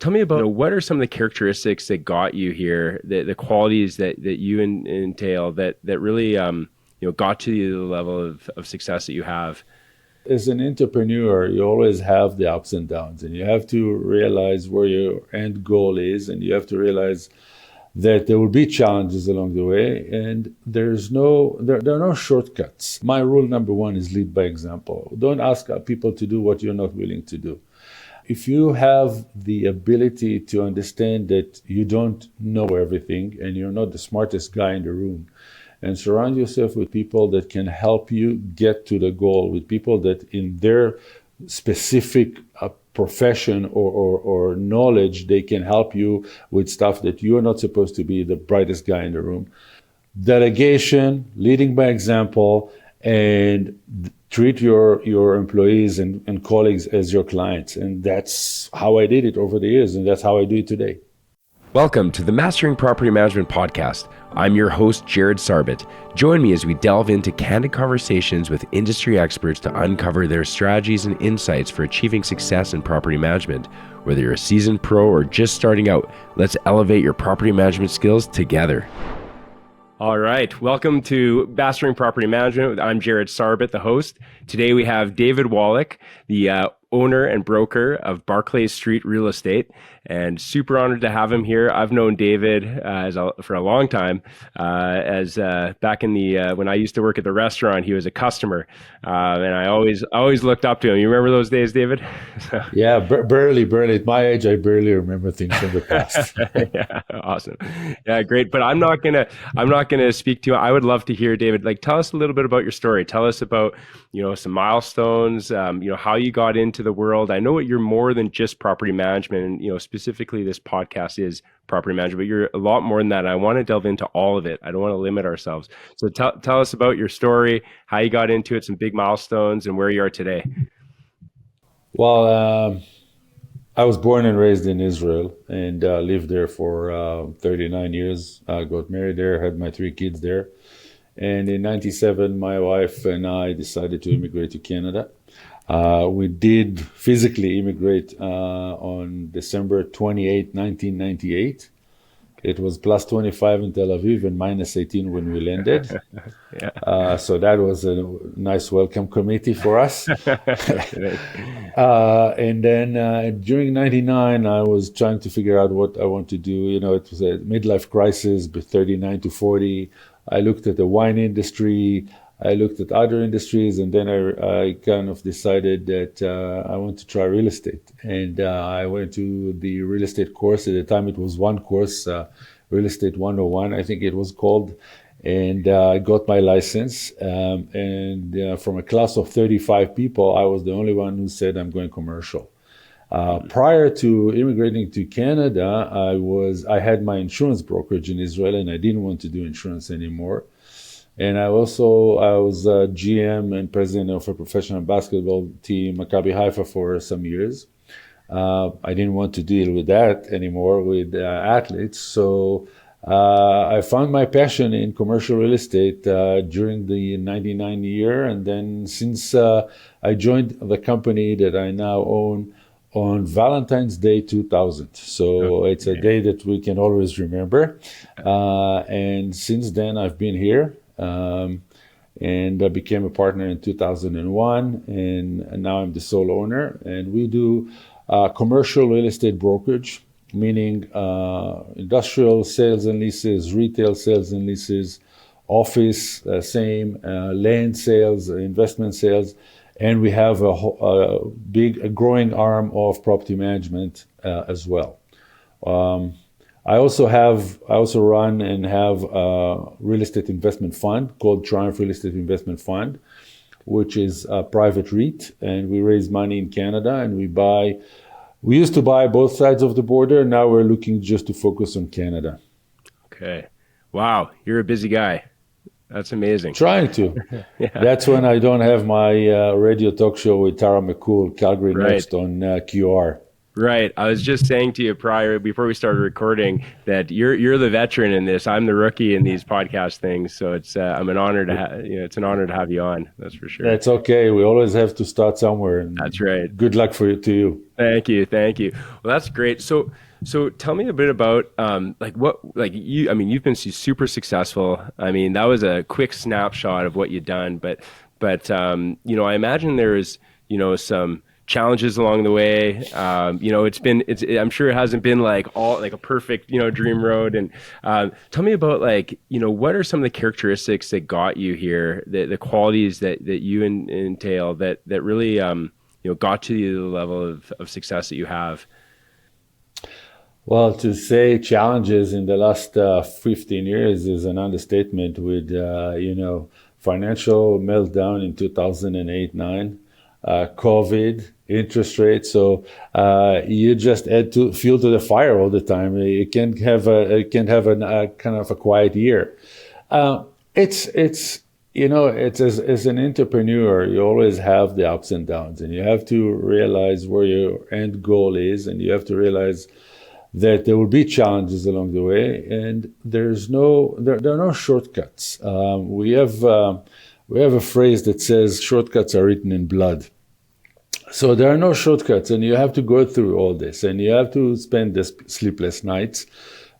Tell me about what are some of the characteristics that got you here, the qualities that you entail that really got to you the level of success that you have. As an entrepreneur, you always have the ups and downs, and you have to realize where your end goal is, and you have to realize that there will be challenges along the way, and there are no shortcuts. My rule number one is lead by example. Don't ask people to do what you're not willing to do. If you have the ability to understand that you don't know everything and you're not the smartest guy in the room, and surround yourself with people that can help you get to the goal, with people that in their specific profession or knowledge, they can help you with stuff that you're not supposed to be the brightest guy in the room. Delegation, leading by example, and treat your employees and colleagues as your clients. And that's how I did it over the years, and that's how I do it today. Welcome to the Mastering Property Management Podcast. I'm your host, Jared Sarbit. Join me as we delve into candid conversations with industry experts to uncover their strategies and insights for achieving success in property management. Whether you're a seasoned pro or just starting out, let's elevate your property management skills together. All right, welcome to Mastering Property Management. I'm Jared Sarbit, the host. Today we have David Wallach, the owner and broker of Barclay Street Real Estate, and super honored to have him here. I've known David for a long time. As back in the when I used to work at the restaurant, he was a customer, and I always looked up to him. You remember those days, David? Yeah, barely. At my age, I barely remember things from the past. Yeah, awesome. Yeah, great. But I'm not gonna speak to you. I would love to hear, David. Tell us a little bit about your story. Tell us about some milestones. How you got into the world. I know you're more than just property management, and specifically this podcast is property management, but you're a lot more than that. I want to delve into all of it. I don't want to limit ourselves. So tell us about your story, how you got into it, some big milestones, and where you are today. Well, I was born and raised in Israel and lived there for 39 years. I got married there, had my 3 kids there. And in 97, my wife and I decided to immigrate to Canada. We did physically immigrate on December 28, 1998. It was plus 25 in Tel Aviv and minus 18 when we landed. Yeah. So that was a nice welcome committee for us. And then during 99, I was trying to figure out what I want to do. It was a midlife crisis, 39 to 40. I looked at the wine industry. I looked at other industries, and then I kind of decided that I want to try real estate. And I went to the real estate course. At the time, it was one course, Real Estate 101, I think it was called. And I got my license. And from a class of 35 people, I was the only one who said, I'm going commercial. Prior to immigrating to Canada, I had my insurance brokerage in Israel, and I didn't want to do insurance anymore. And I was GM and president of a professional basketball team, Maccabi Haifa, for some years. I didn't want to deal with that anymore with athletes. So I found my passion in commercial real estate during the 99 year. And then since I joined the company that I now own on Valentine's Day 2000. So It's a day that we can always remember. And since then, I've been here. And I became a partner in 2001, and now I'm the sole owner. And we do commercial real estate brokerage, meaning industrial sales and leases, retail sales and leases, office, same, land sales, investment sales, and we have a growing arm of property management as well. I also run and have a real estate investment fund called Triumph Real Estate Investment Fund, which is a private REIT, and we raise money in Canada, and we used to buy both sides of the border. Now we're looking just to focus on Canada. Okay. Wow. You're a busy guy. That's amazing. Trying to. Yeah. That's when I don't have my radio talk show with Tara McCool, Calgary Next on QR. Right. I was just saying to you before we started recording that you're the veteran in this. I'm the rookie in these podcast things. So it's I'm an honor to have it's an honor to have you on. That's for sure. That's okay. We always have to start somewhere. That's And right. good luck to you. Thank you. Thank you. Well, that's great. So tell me a bit about like what like you. I mean, you've been super successful. I mean, that was a quick snapshot of what you've done, but you know, I imagine there's you know some challenges along the way. You know, I'm sure it hasn't been like all like a perfect you know dream road. And tell me about like you know what are some of the characteristics that got you here, the qualities that you entail that really you know, got to the level of success that you have? Well, to say challenges in the last 15 years is an understatement with, financial meltdown in 2008-9, COVID, interest rates. So you just add to fuel to the fire all the time. You can't have a kind of a quiet year. It's it's as an entrepreneur, you always have the ups and downs, and you have to realize where your end goal is, and you have to realize that there will be challenges along the way, and there are no shortcuts. We have a phrase that says shortcuts are written in blood. So there are no shortcuts, and you have to go through all this, and you have to spend the sleepless nights.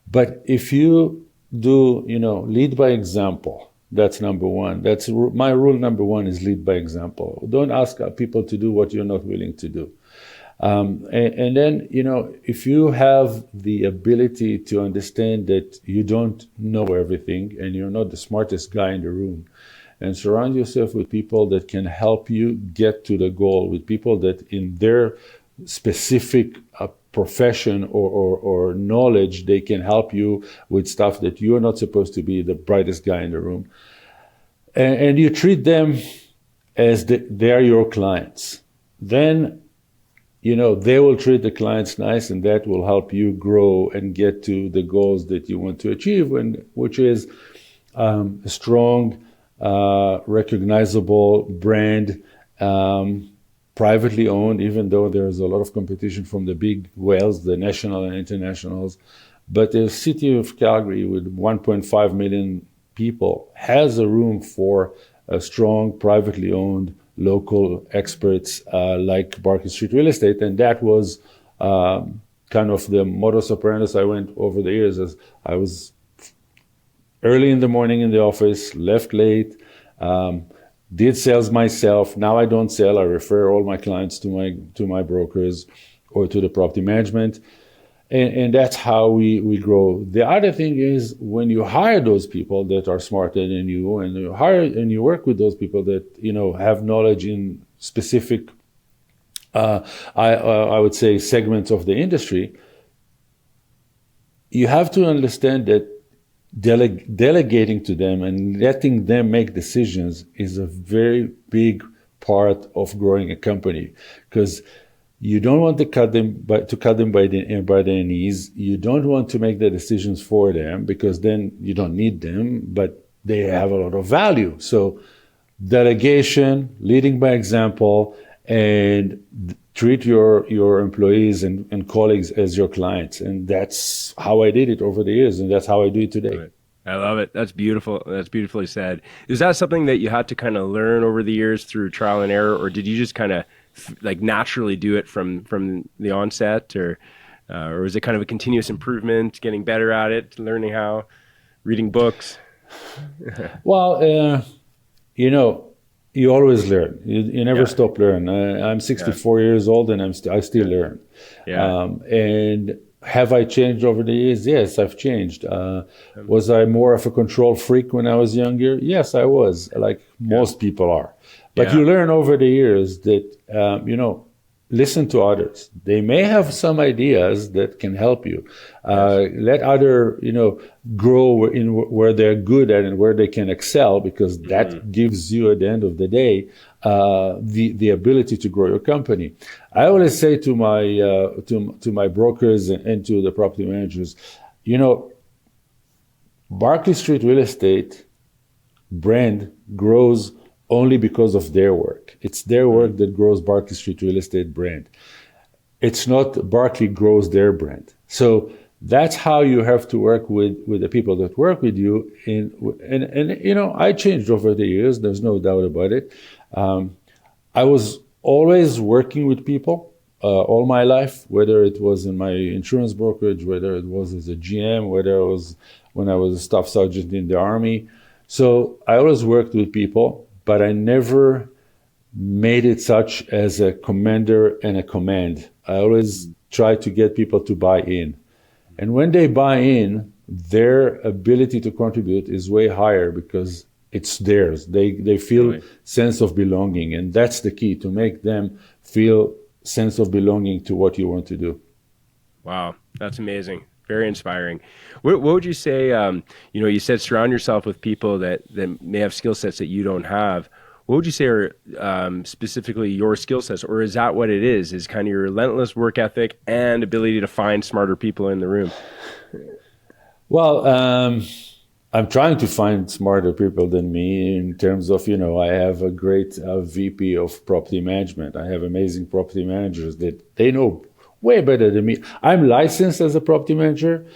But if you do, lead by example, that's number one. That's my rule. Number one is lead by example. Don't ask people to do what you're not willing to do. And then, if you have the ability to understand that you don't know everything and you're not the smartest guy in the room, and surround yourself with people that can help you get to the goal, with people that in their specific profession or knowledge, they can help you with stuff that you're not supposed to be the brightest guy in the room. And you treat them as they're your clients. Then they will treat the clients nice, and that will help you grow and get to the goals that you want to achieve, which is a strong, recognizable brand, privately owned, even though there's a lot of competition from the big whales, the national and internationals. But the city of Calgary, with 1.5 million people, has a room for a strong, privately owned, local experts like Barclay Street Real Estate, and that was kind of the modus operandi I went over the years. As I was early in the morning in the office, left late, did sales myself. Now I don't sell; I refer all my clients to my brokers or to the property management, and that's how we grow. The other thing is when you hire those people that are smarter than you, and you work with those people that have knowledge in specific, I would say, segments of the industry. You have to understand that delegating to them and letting them make decisions is a very big part of growing a company, because you don't want to cut them by their knees. You don't want to make the decisions for them, because then you don't need them, but they have a lot of value. So delegation, leading by example, and treat your employees and colleagues as your clients. And that's how I did it over the years, and that's how I do it today. Right. I love it. That's beautiful. That's beautifully said. Is that something that you had to kind of learn over the years through trial and error, or did you just kind of like naturally do it from the onset, or was it kind of a continuous improvement, getting better at it, learning how, reading books? Well, you always learn. You never stop learning. I'm 64 years old, and I still learn. Yeah. And have I changed over the years? Yes, I've changed. Was I more of a control freak when I was younger? Yes, I was, like most people are. But you learn over the years that, listen to others. They may have some ideas that can help you. Let other, grow in where they're good at and where they can excel, because that gives you, at the end of the day, the ability to grow your company. I always say to my brokers and to the property managers, Barclay Street Real Estate brand grows only because of their work. It's their work that grows Barclay Street Real Estate brand. it's not Barclay grows their brand. So that's how you have to work with the people that work with you. And I changed over the years. There's no doubt about it. I was always working with people all my life, whether it was in my insurance brokerage, whether it was as a GM, whether it was when I was a staff sergeant in the army. So I always worked with people, but I never made it such as a commander and a command. I always try to get people to buy in. And when they buy in, their ability to contribute is way higher because it's theirs. They feel right. Sense of belonging. And that's the key, to make them feel sense of belonging to what you want to do. Wow, that's amazing. Very inspiring. What would you say, you said surround yourself with people that may have skill sets that you don't have. What would you say are specifically your skill sets, or is that what it is kind of your relentless work ethic and ability to find smarter people in the room? Well, I'm trying to find smarter people than me in terms of, I have a great VP of property management. I have amazing property managers that they know way better than me. I'm licensed as a property manager,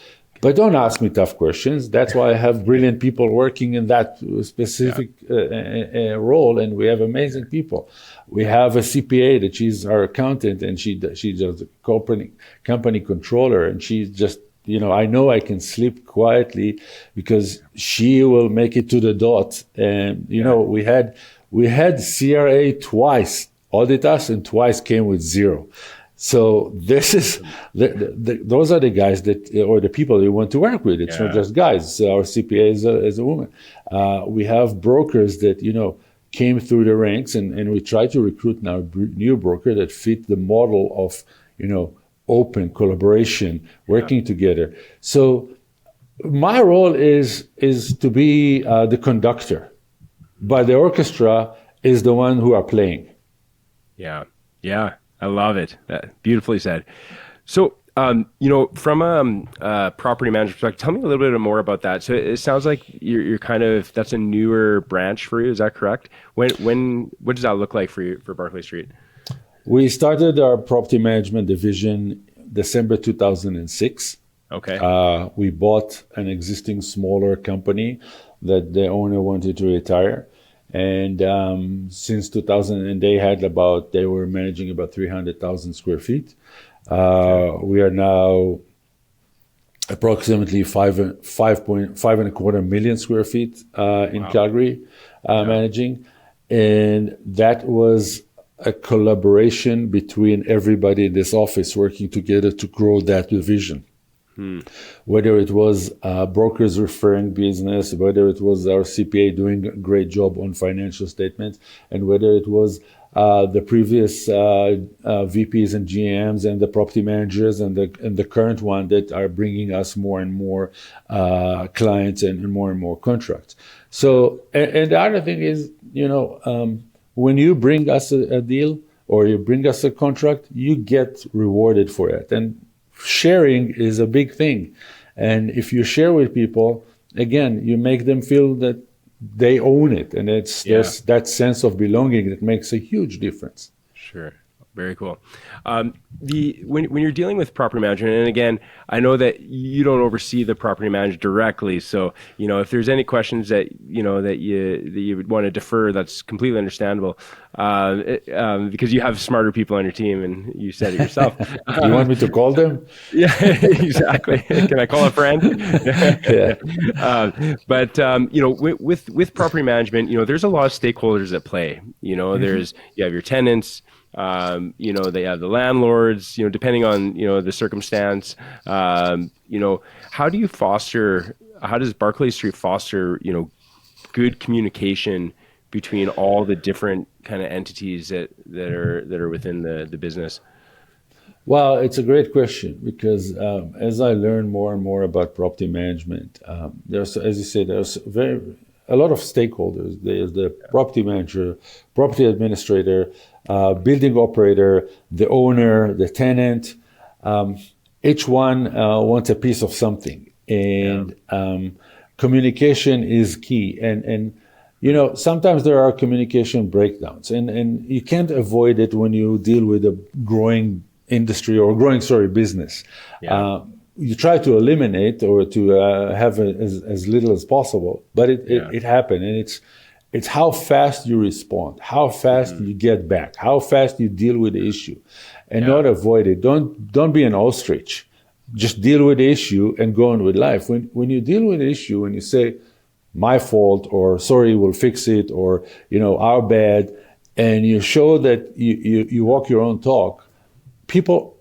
but don't ask me tough questions. That's why I have brilliant people working in that specific role, and we have amazing people. We have a CPA that she's our accountant, and she's a company controller, and she's just, I know I can sleep quietly because she will make it to the dot. And we had CRA twice audit us, and twice came with zero. So this is those are the guys or the people you want to work with. It's not just guys. Our CPA is a woman. We have brokers that came through the ranks, and we try to recruit now a new broker that fit the model of open collaboration, working together. So my role is to be the conductor, but the orchestra is the one who are playing. Yeah. I love it. Beautifully said. So, from a property management perspective, tell me a little bit more about that. So it sounds like you're kind of, that's a newer branch for you. Is that correct? What does that look like for you, for Barclay Street? We started our property management division December 2006. Okay. We bought an existing smaller company that the owner wanted to retire. And since 2000, and they were managing about 300,000 square feet. We are now approximately 5.25 million square feet in Calgary, managing. And that was a collaboration between everybody in this office working together to grow that division. Whether it was brokers referring business, whether it was our CPA doing a great job on financial statements, and whether it was the previous VPs and GMs and the property managers and the current one that are bringing us more and more clients and more contracts. So, and the other thing is, when you bring us a deal or you bring us a contract, you get rewarded for it. And sharing is a big thing. And if you share with people, again, you make them feel that they own it. And there's that sense of belonging that makes a huge difference. Sure. Very cool. When you're dealing with property management, and again, I know that you don't oversee the property manager directly, so if there's any questions that you would want to defer, that's completely understandable. Because you have smarter people on your team, and you said it yourself. You want me to call them? Yeah, exactly. Can I call a friend? But with property management, there's a lot of stakeholders at play. You have your tenants. They have the landlords, depending on, the circumstance. How does Barclay Street foster, good communication between all the different kind of entities that are within the business? Well, it's a great question because as I learn more and more about property management, there's, as you say, there's a lot of stakeholders. There's the property manager, property administrator, building operator, the owner, the tenant. Each one wants a piece of something, and communication is key. And sometimes there are communication breakdowns, and you can't avoid it when you deal with a growing industry or growing, business. You try to eliminate or to have as little as possible, but it happened, and it's how fast you respond, how fast you get back, how fast you deal with the issue, and not avoid it. Don't be an ostrich. Just deal with the issue and go on with life. When you deal with the issue and you say, my fault, or sorry, we'll fix it, or our bad, and you show that you walk your own talk, people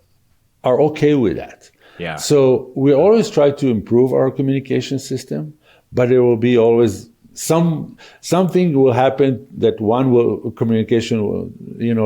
are okay with that. Yeah. So we always try to improve our communication system, but there will be always something will happen that communication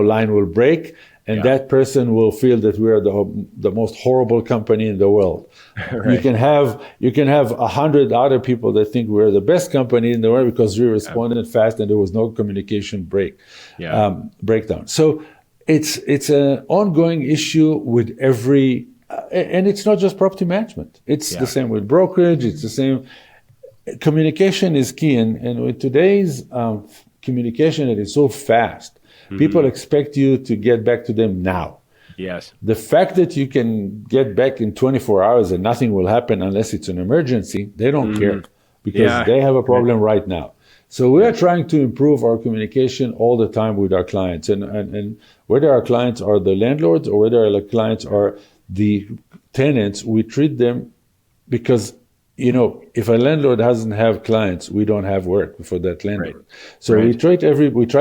line will break, and that person will feel that we are the most horrible company in the world. Right. You can have 100 other people that think we're the best company in the world because we responded fast and there was no communication breakdown. So it's an ongoing issue with every. And it's not just property management. It's the same with brokerage. It's the same. Communication is key. And with today's communication that is so fast, people expect you to get back to them now. Yes. The fact that you can get back in 24 hours and nothing will happen unless it's an emergency, they don't care because they have a problem right now. So we are trying to improve our communication all the time with our clients. And whether our clients are the landlords or whether our clients are the tenants, we treat them because, if a landlord doesn't have clients, we don't have work for that landlord. Right. So we try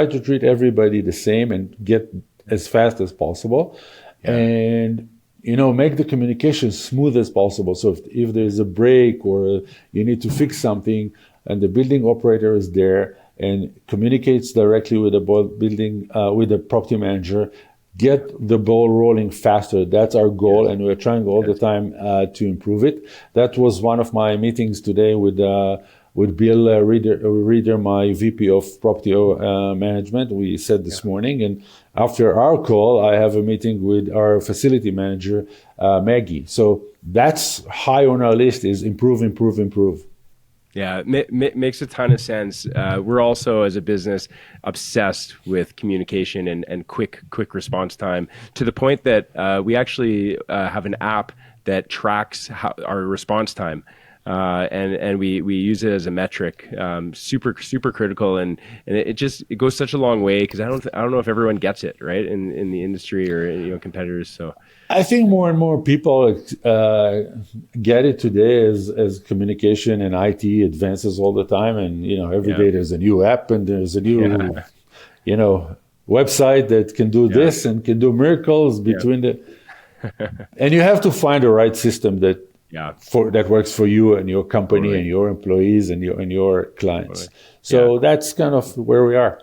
to treat everybody the same and get as fast as possible, and make the communication smooth as possible. So if there's a break or you need to fix something, and the building operator is there and communicates directly with the with the property manager, get the ball rolling faster. That's our goal, and we're trying all the time to improve it. That was one of my meetings today with Bill Reeder, my VP of Property Management. We said this morning, and after our call, I have a meeting with our facility manager, Maggie. So that's high on our list: is improve. Yeah, makes a ton of sense. We're also, as a business, obsessed with communication and quick response time, to the point that we actually have an app that tracks our response time. And we use it as a metric, super critical, and it goes such a long way, because I don't know if everyone gets it right in the industry or competitors. So I think more and more people get it today as communication and IT advances all the time, and every day there's a new app and there's a new website that can do this and can do miracles between the and you have to find the right system that works for you and your company and your employees and your clients. So that's kind of where we are.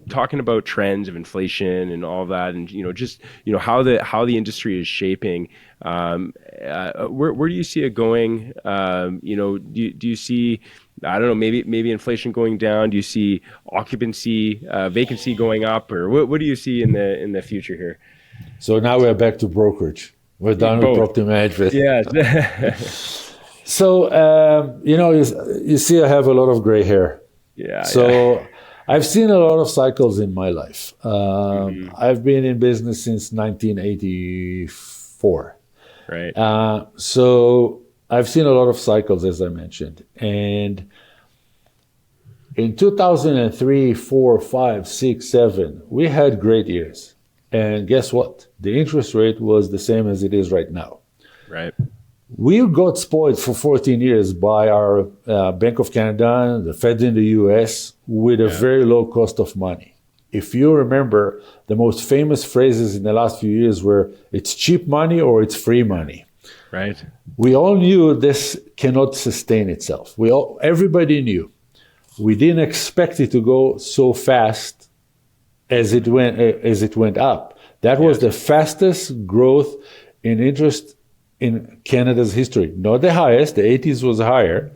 Talking about trends of inflation and all that, and just how the industry is shaping. Where do you see it going? Do you see, I don't know, maybe inflation going down? Do you see occupancy, vacancy going up, or what do you see in the future here? So now we're back to brokerage. We're done with property management. Yes. So, you see, I have a lot of gray hair. So I've seen a lot of cycles in my life. I've been in business since 1984. Right. So I've seen a lot of cycles, as I mentioned. And in 2003, 4, 5, 6, 7, we had great years. And guess what? The interest rate was the same as it is right now. Right. We got spoiled for 14 years by our Bank of Canada, the Fed in the US, with a very low cost of money. If you remember, the most famous phrases in the last few years were, it's cheap money or it's free money. Right. We all knew this cannot sustain itself. Everybody knew. We didn't expect it to go so fast as it went up. That was the fastest growth in interest in Canada's history. Not the highest, the 80s was higher,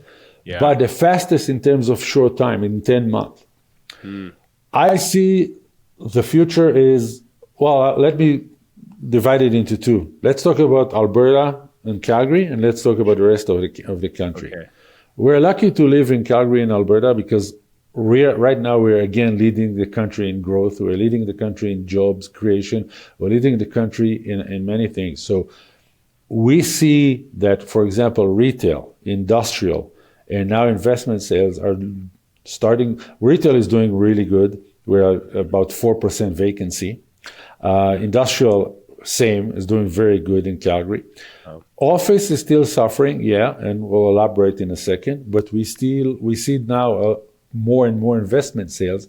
but the fastest in terms of short time, in 10 months. I see the future is, let me divide it into two. Let's talk about Alberta and Calgary, and let's talk about the rest of the country. Okay. We're lucky to live in Calgary and Alberta because right now we're again leading the country in growth. We're leading the country in jobs creation. We're leading the country in many things. So we see that, for example, retail, industrial, and now investment sales are starting. Retail is doing really good. We're at about 4% vacancy. Industrial, same, is doing very good in Calgary. Oh. Office is still suffering, yeah, and we'll elaborate in a second. But we see now more and more investment sales.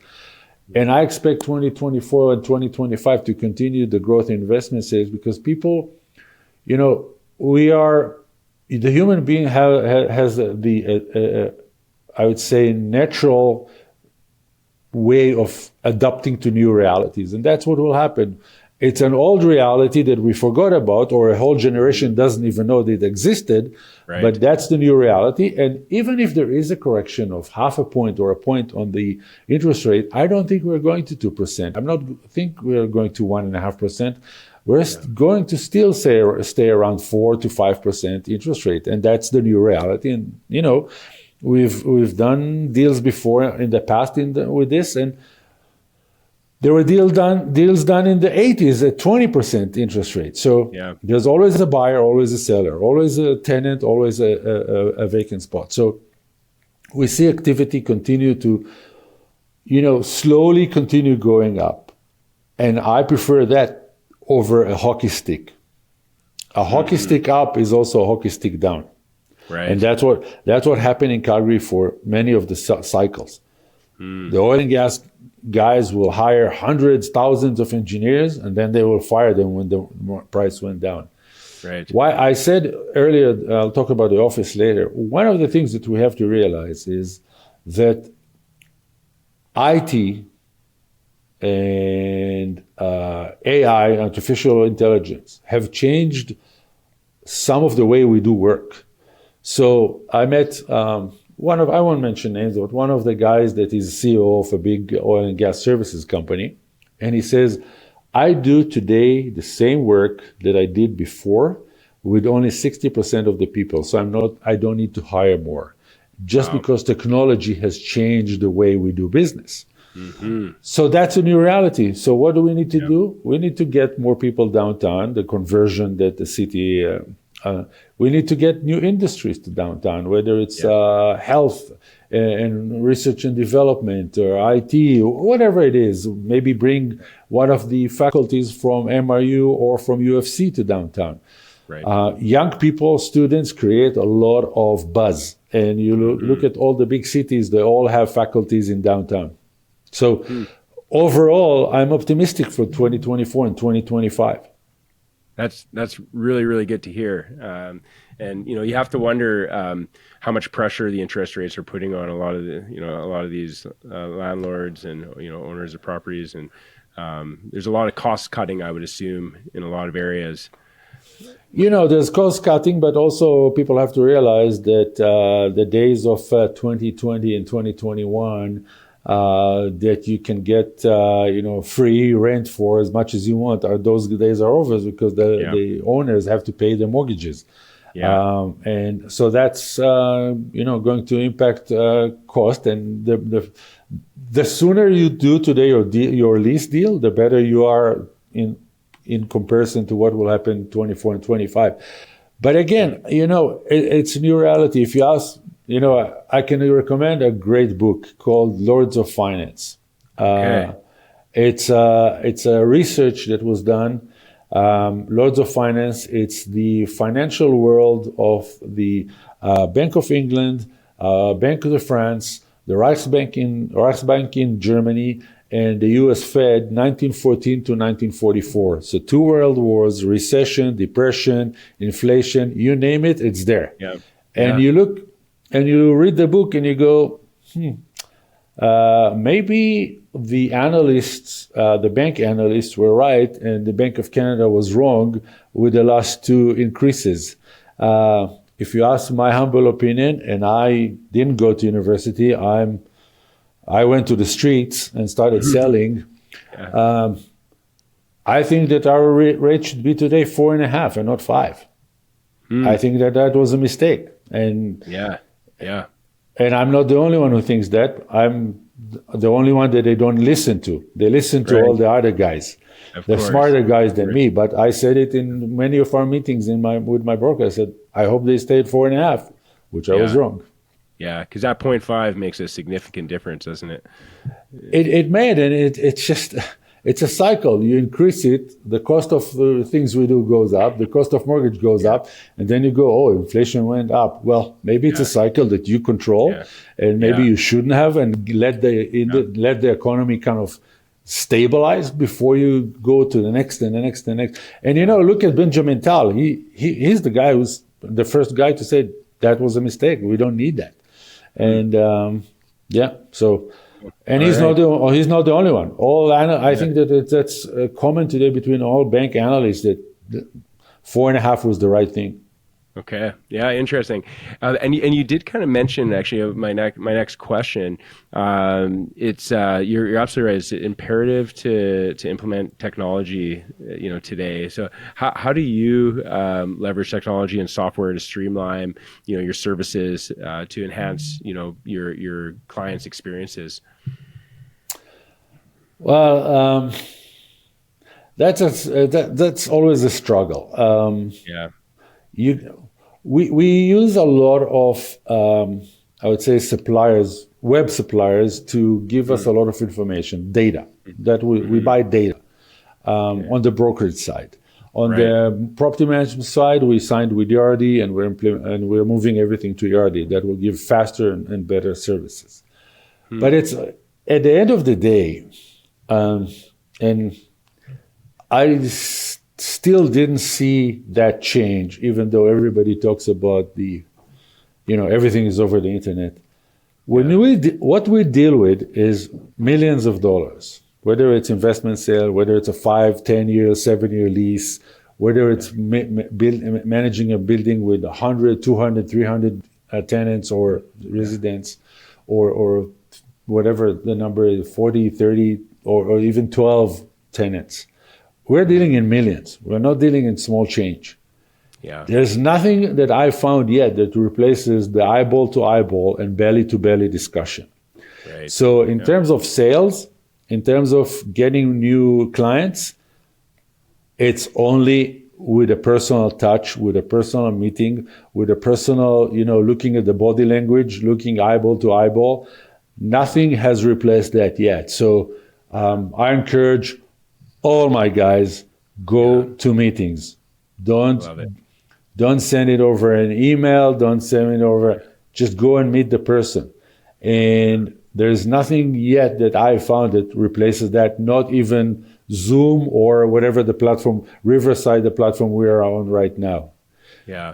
And I expect 2024 and 2025 to continue the growth in investment sales because people, the human being has I would say, natural way of adapting to new realities. And that's what will happen. It's an old reality that we forgot about, or a whole generation doesn't even know that it existed, right. But that's the new reality. And even if there is a correction of 0.5 point or a point on the interest rate, I don't think we're going to 2%. I think we're going to 1.5%. We're going to still stay around 4 to 5% interest rate. And that's the new reality. And, we've done deals before in the past with this, and there were deals done in the 80s at 20% interest rate. So there's always a buyer, always a seller, always a tenant, always a vacant spot. So we see activity continue to, slowly continue going up. And I prefer that over a hockey stick. A hockey stick up is also a hockey stick down. Right. And that's what happened in Calgary for many of the cycles. The oil and gas guys will hire hundreds, thousands of engineers, and then they will fire them when the price went down. Right. Why I said earlier, I'll talk about the office later. One of the things that we have to realize is that IT and AI, artificial intelligence, have changed some of the way we do work. So I met I won't mention names, but one of the guys that is CEO of a big oil and gas services company. And he says, I do today the same work that I did before with only 60% of the people. So I don't need to hire more just because technology has changed the way we do business. Mm-hmm. So that's a new reality. So what do we need to do? We need to get more people downtown, the conversion that the city, we need to get new industries to downtown, whether it's health and research and development or IT, or whatever it is. Maybe bring one of the faculties from MRU or from UFC to downtown. Right. Young people, students create a lot of buzz. And you look at all the big cities, they all have faculties in downtown. So overall, I'm optimistic for 2024 and 2025. That's really, really good to hear. And you have to wonder how much pressure the interest rates are putting on a lot of these landlords and owners of properties. And there's a lot of cost cutting, I would assume, in a lot of areas. There's cost cutting, but also people have to realize that the days of 2020 and 2021 that you can get free rent for as much as you want, those days are over because the owners have to pay their mortgages. And so that's going to impact cost. And the sooner you do today your lease deal, the better you are in comparison to what will happen 24 and 25. But again, it's a new reality. If you ask, I can recommend a great book called Lords of Finance. Okay. It's a research that was done. Lords of Finance, it's the financial world of the Bank of England, Bank of France, the Reichsbank in Germany, and the US Fed, 1914 to 1944. So 2 world wars, recession, depression, inflation, you name it, it's there. Yeah. And you look and you read the book and you go, maybe the analysts, the bank analysts were right and the Bank of Canada was wrong with the last 2 increases. If you ask my humble opinion, and I didn't go to university, I went to the streets and started selling. Yeah. I think that our rate should be today 4.5 and not 5. I think that was a mistake. And And I'm not the only one who thinks that. I'm the only one that they don't listen to. They listen to all the other guys. They're smarter guys than me. But I said it in many of our meetings with my broker. I said, I hope they stay at 4.5, which I was wrong. Yeah, because that 0.5 makes a significant difference, doesn't it? It made, and it's just, it's a cycle. You increase it, the cost of the things we do goes up, the cost of mortgage goes up, and then you go, oh, inflation went up. Well, maybe it's a cycle that you control, and maybe you shouldn't have, and let the economy kind of stabilize before you go to the next and the next and the next. And look at Benjamin Tal. He's the guy who's the first guy to say that was a mistake. We don't need that. And so, and he's not the only one. I think that that's common today between all bank analysts that 4.5 was the right thing. Okay. Yeah. Interesting. And you did kind of mention actually my next question. It's you're absolutely right. It's imperative to implement technology, today. So how do you leverage technology and software to streamline, your services to enhance, your clients' experiences? Well, that's always a struggle. We use a lot of I would say web suppliers to give us a lot of information, data that we buy data on the brokerage side. On the property management side, we signed with Yardi and we're moving everything to Yardi. That will give faster and better services. But it's at the end of the day, and I still didn't see that change, even though everybody talks about everything is over the internet. What we deal with is millions of dollars, whether it's investment sale, whether it's a 5, 10-year, 7-year lease, whether it's managing a building with 100, 200, 300 tenants or residents, or whatever the number is, 40, 30, or even 12 tenants. We're dealing in millions. We're not dealing in small change. Yeah. There's nothing that I found yet that replaces the eyeball to eyeball and belly to belly discussion. Right. So in terms of sales, in terms of getting new clients, it's only with a personal touch, with a personal meeting, with a personal, looking at the body language, looking eyeball to eyeball. Nothing has replaced that yet. So I encourage all my guys, go to meetings. Don't send it over an email. Don't send it over. Just go and meet the person. And there's nothing yet that I found that replaces that. Not even Zoom or whatever the platform, Riverside, the platform we are on right now. Yeah.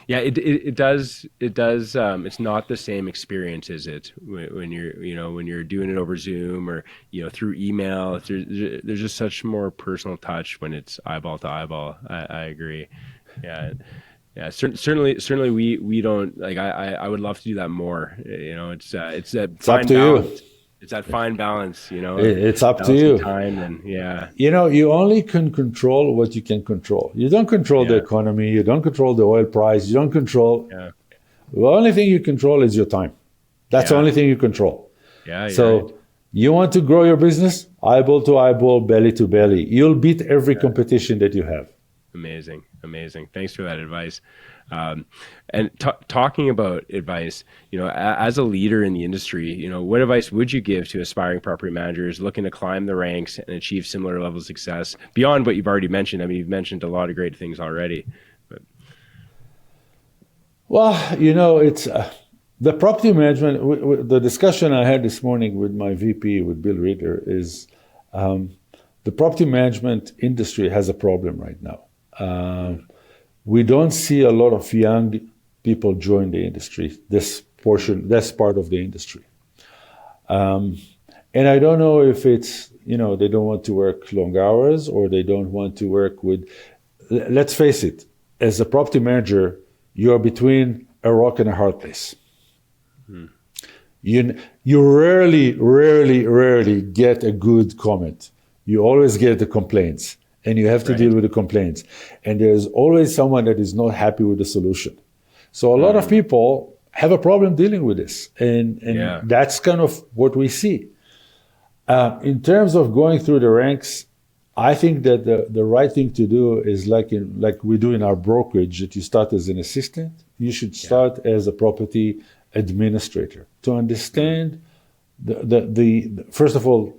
Yeah, it does. It's not the same experience, is it? When you're doing it over Zoom or through email. There's just such more personal touch when it's eyeball to eyeball. I agree. Yeah. Certainly we don't like. I would love to do that more. It's that fine balance. It's that fine balance, It's up to you. Time and you only can control what you can control. You don't control the economy. You don't control the oil price. You don't control. Yeah. The only thing you control is your time. That's the only thing you control. Yeah. So you want to grow your business, eyeball to eyeball, belly to belly. You'll beat every competition that you have. Amazing. Thanks for that advice. And talking about advice, as a leader in the industry, what advice would you give to aspiring property managers looking to climb the ranks and achieve similar levels of success beyond what you've already mentioned? I mean, you've mentioned a lot of great things already. But. Well, it's the property management. The discussion I had this morning with my VP, with Bill Reeder, is the property management industry has a problem right now. We don't see a lot of young people join the industry, this part of the industry. And I don't know if it's, they don't want to work long hours or they don't want to work with, let's face it, as a property manager, you're between a rock and a hard place. You rarely get a good comment. You always get the complaints. And you have to deal with the complaints. And there's always someone that is not happy with the solution. So a lot of people have a problem dealing with this. And that's kind of what we see. In terms of going through the ranks, I think that the right thing to do is like we do in our brokerage, that you start as an assistant. You should start as a property administrator to understand the first of all,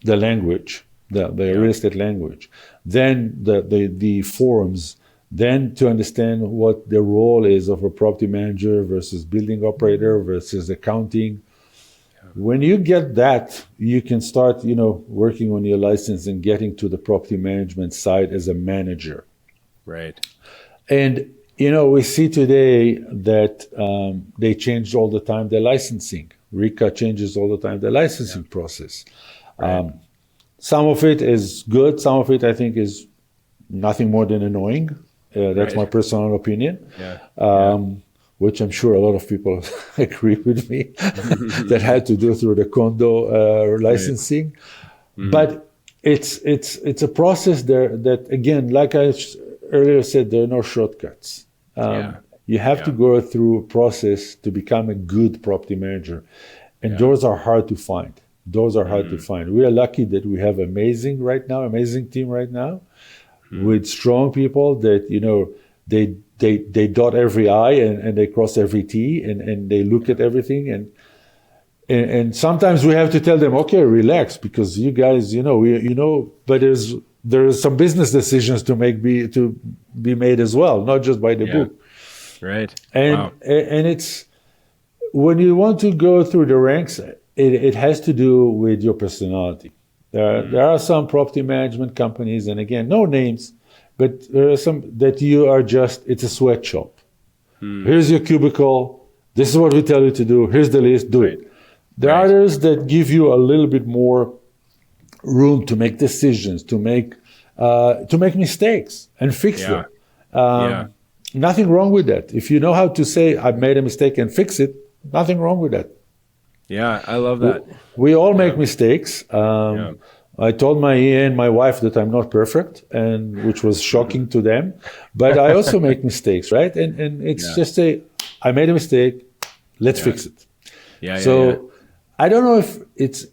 the language, the real estate language, then the forms, then to understand what the role is of a property manager versus building operator versus accounting. When you get that, you can start, working on your license and getting to the property management side as a manager. Right. And, we see today that they changed all the time the licensing. RICA changes all the time the licensing process. Right. Some of it is good. Some of it, I think, is nothing more than annoying. That's my personal opinion. Which I'm sure a lot of people agree with me, that had to do through the condo licensing. Right. But it's a process there that, again, like I earlier said, there are no shortcuts. You have to go through a process to become a good property manager. And those are hard to find. We are lucky that we have amazing team right now, with strong people that, they dot every I and they cross every T and they look at everything. And sometimes we have to tell them, okay, relax, because you guys, but there's some business decisions to be made as well, not just by the book. Right. And it's, when you want to go through the ranks, it has to do with your personality. There are some property management companies, and again, no names, but there are some that you are just, it's a sweatshop. Here's your cubicle. This is what we tell you to do. Here's the list. Do it. There are others that give you a little bit more room to make decisions, to make mistakes and fix them. Nothing wrong with that. If you know how to say, I've made a mistake and fix it, nothing wrong with that. Yeah, I love that. We all make mistakes. I told my wife that I'm not perfect, and which was shocking to them. But I also make mistakes, right? And it's just I made a mistake. Let's fix it. I don't know if it's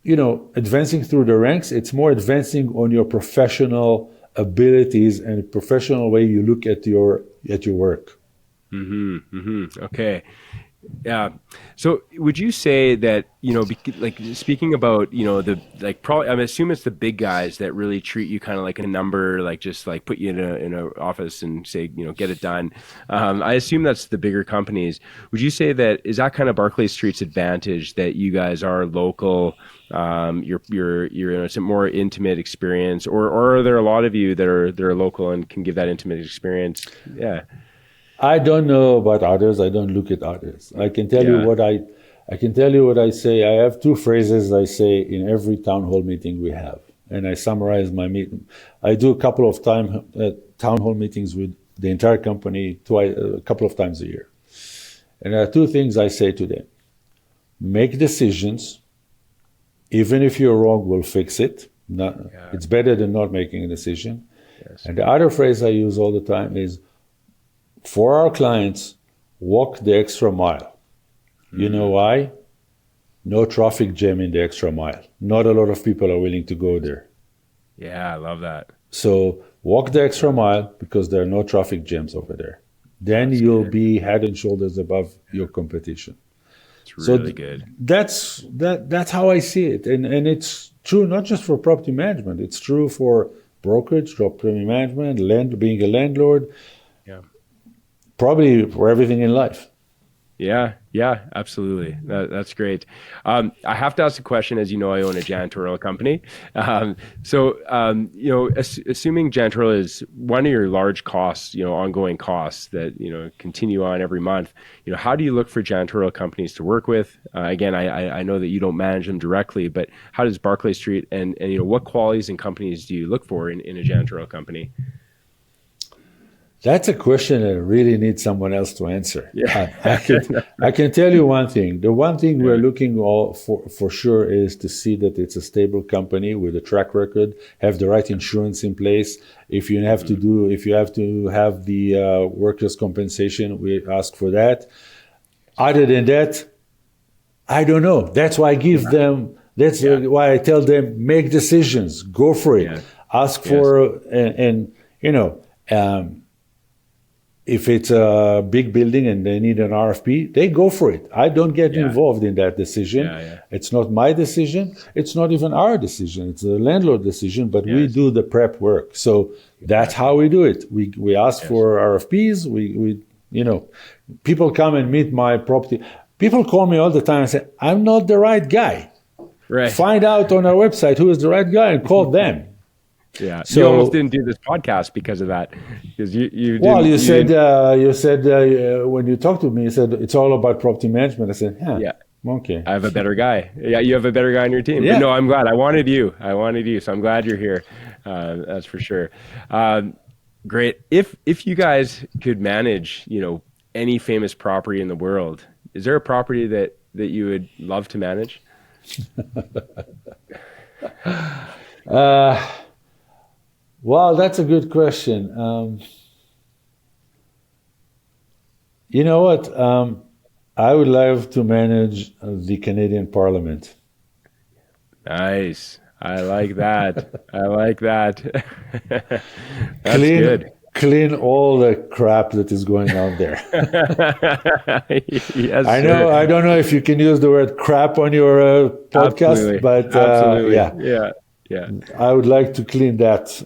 advancing through the ranks. It's more advancing on your professional abilities and professional way you look at your work. Okay. Yeah. So would you say that, like speaking about, probably, I'm assuming it's the big guys that really treat you kind of like a number, like just like put you in a office and say, get it done. I assume that's the bigger companies. Would you say that, is that kind of Barclay Street's advantage, that you guys are local, you're in a more intimate experience, or are there a lot of you that are local and can give that intimate experience? Yeah. I don't know about others. I don't look at others. I can tell you what I say. I have two phrases I say in every town hall meeting we have, and I summarize my meeting. I do a couple of town hall meetings with the entire company a couple of times a year. And there are two things I say to them. Make decisions. Even if you're wrong, we'll fix it. It's better than not making a decision. Yes. And the other phrase I use all the time is, for our clients, walk the extra mile. You know why? No traffic jam in the extra mile. Not a lot of people are willing to go there. Yeah, I love that. So walk the extra mile, because there are no traffic jams over there. Then you'll be head and shoulders above your competition. It's really good. That's how I see it. And it's true not just for property management. It's true for brokerage, property management, being a landlord. Probably for everything in life. Yeah, absolutely. That's great. I have to ask a question. As you know, I own a janitorial company. Assuming janitorial is one of your large costs, ongoing costs that, continue on every month, how do you look for janitorial companies to work with? Again, I know that you don't manage them directly, but how does Barclay Street and what qualities and companies do you look for in a janitorial company? That's a question that really needs someone else to answer. Yeah. I can tell you one thing. The one thing we're looking all for sure is to see that it's a stable company with a track record, have the right insurance in place. If you have to have the workers' compensation, we ask for that. Other than that, I don't know. That's why I give them. That's why I tell them, make decisions, go for it, ask for, and you know. If it's a big building and they need an RFP, they go for it. I don't get involved in that decision. It's not my decision. It's not even our decision. It's the landlord decision, but we do the prep work. So that's how we do it. We ask for RFPs. We people come and meet my property. People call me all the time and say, I'm not the right guy. Right. Find out on our website who is the right guy and call them. Yeah, so, you almost didn't do this podcast because of that. Because you said when you talked to me, you said it's all about property management. I said, okay. I have a better guy. Yeah, you have a better guy on your team. Yeah. But no, I'm glad. I wanted you. So I'm glad you're here. That's for sure. Great. If you guys could manage, any famous property in the world, is there a property that you would love to manage? Well, that's a good question. You know what? I would love to manage the Canadian Parliament. Nice. I like that. That's good. Clean all the crap that is going on there. Yes, I know. I don't know if you can use the word crap on your podcast, Absolutely. but Yeah. I would like to clean that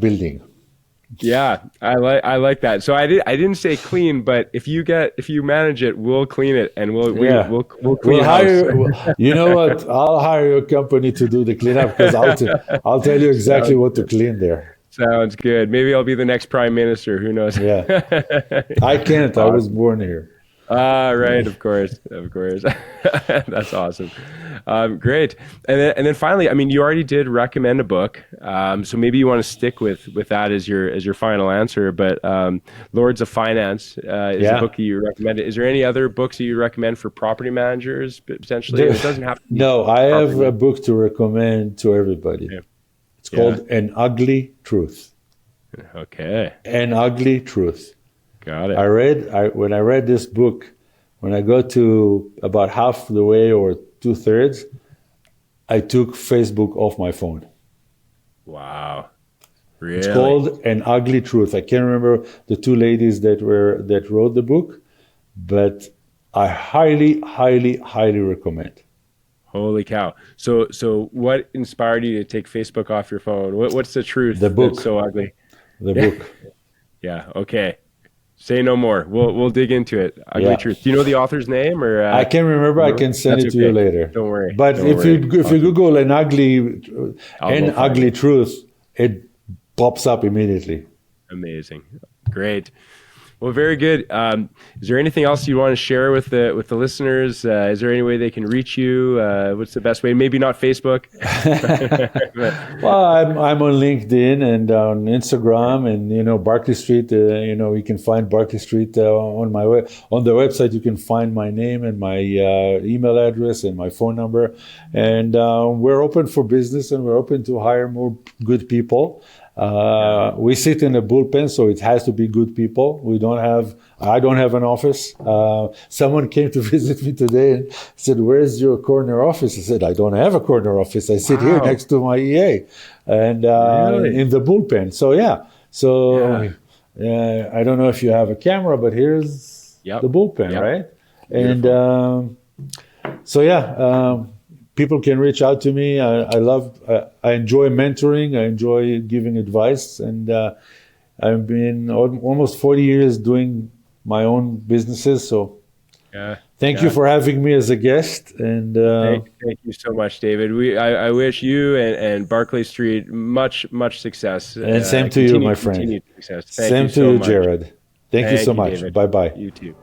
building. Yeah, I like that. So I didn't say clean, but if you manage it, we'll clean it and we'll clean house. You know what? I'll hire your company to do the cleanup because I'll tell you exactly what to clean there. Sounds good. Maybe I'll be the next prime minister. Who knows? Yeah, I can't. I was born here. Right. Of course. That's awesome. Great. And then finally, I mean, you already did recommend a book. So maybe you want to stick with that as your final answer, but, Lords of Finance, is a book that you recommended. Is there any other books that you recommend for property managers potentially? It doesn't have to be I have a book to recommend to everybody. Yeah. It's called An Ugly Truth. Okay. An Ugly Truth. Got it. When I read this book, when I got to about half the way or 2/3, I took Facebook off my phone. Wow. Really? It's called An Ugly Truth. I can't remember the two ladies that wrote the book, but I highly, highly, highly recommend. Holy cow. So what inspired you to take Facebook off your phone? What's the truth? The book. That's so ugly. The book. Yeah. Okay. Say no more. We'll dig into it. Ugly Truth. Do you know the author's name or? I can't remember. I can send it to you later. Don't worry. But if you Google An Ugly Truth, it pops up immediately. Amazing. Great. Well, very good. Is there anything else you want to share with the listeners? Is there any way they can reach you? What's the best way? Maybe not Facebook. Well, I'm on LinkedIn and on Instagram, and Barclay Street. You can find Barclay Street on the website. You can find my name and my email address and my phone number. And we're open for business, and we're open to hire more good people. We sit in a bullpen, so it has to be good people. I don't have an office. Someone came to visit me today and said, "Where's your corner office?" I said, "I don't have a corner office. I sit here next to my EA and Really? in the bullpen." So I don't know if you have a camera, but here's the bullpen, right? And people can reach out to me. I enjoy mentoring. I enjoy giving advice, and I've been almost 40 years doing my own businesses. So, thank you for having me as a guest. And thank you so much, David. I wish you and Barclay Street much success. And same to you, my friend. Continued success. Same to you, Jared. Thank you so much. David. Bye bye. You too.